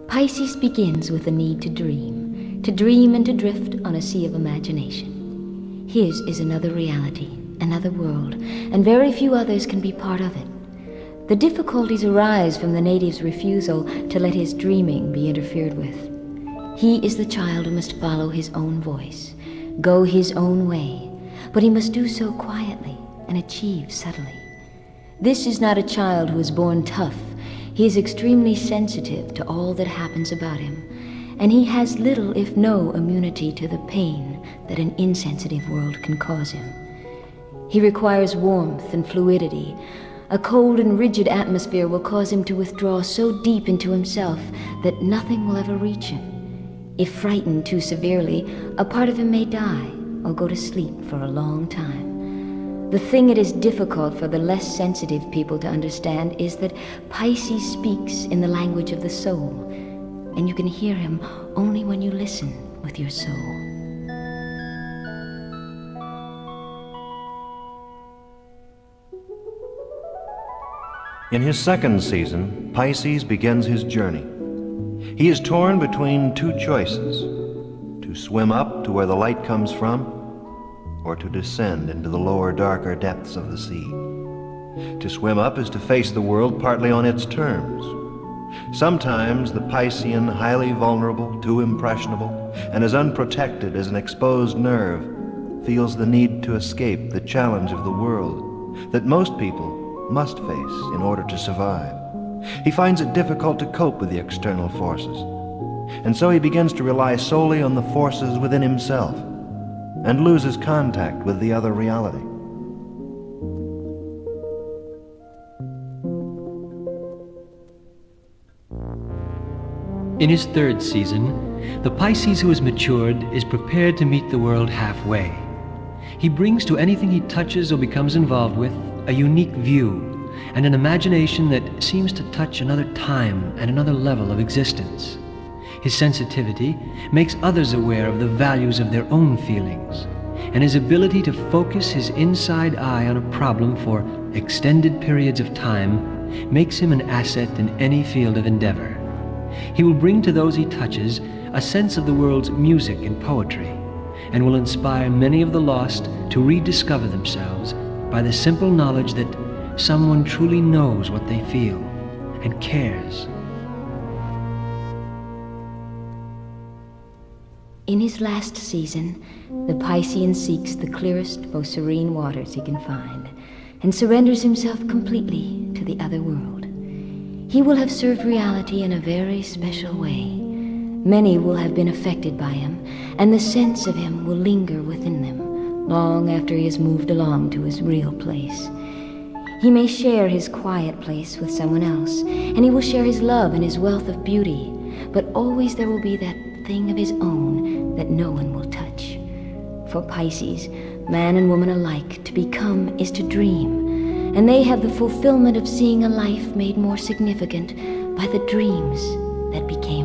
Pisces begins with the need to dream and to drift on a sea of imagination. His is another reality, another world, and very few others can be part of it. The difficulties arise from the native's refusal to let his dreaming be interfered with. He is the child who must follow his own voice, go his own way, but he must do so quietly and achieve subtly. This is not a child who is born tough. He is extremely sensitive to all that happens about him, and he has little, if no, immunity to the pain that an insensitive world can cause him. He requires warmth and fluidity. A cold and rigid atmosphere will cause him to withdraw so deep into himself that nothing will ever reach him. If frightened too severely, a part of him may die or go to sleep for a long time. The thing it is difficult for the less sensitive people to understand is that Pisces speaks in the language of the soul, and you can hear him only when you listen with your soul. In his second season, Pisces begins his journey. He is torn between two choices: to swim up to where the light comes from, or to descend into the lower, darker depths of the sea. To swim up is to face the world partly on its terms. Sometimes the Piscean, highly vulnerable, too impressionable, and as unprotected as an exposed nerve, feels the need to escape the challenge of the world that most people must face in order to survive. He finds it difficult to cope with the external forces, and so he begins to rely solely on the forces within himself and loses contact with the other reality. In his third season, the Pisces who has matured is prepared to meet the world halfway. He brings to anything he touches or becomes involved with a unique view and an imagination that seems to touch another time and another level of existence. His sensitivity makes others aware of the values of their own feelings, and his ability to focus his inside eye on a problem for extended periods of time makes him an asset in any field of endeavor. He will bring to those he touches a sense of the world's music and poetry, and will inspire many of the lost to rediscover themselves by the simple knowledge that someone truly knows what they feel and cares. In his last season, the Piscean seeks the clearest, most serene waters he can find, and surrenders himself completely to the other world. He will have served reality in a very special way. Many will have been affected by him, and the sense of him will linger within them, long after he has moved along to his real place. He may share his quiet place with someone else, and he will share his love and his wealth of beauty, but always there will be that thing of his own that no one will touch. For Pisces, man and woman alike, to become is to dream, and they have the fulfillment of seeing a life made more significant by the dreams that became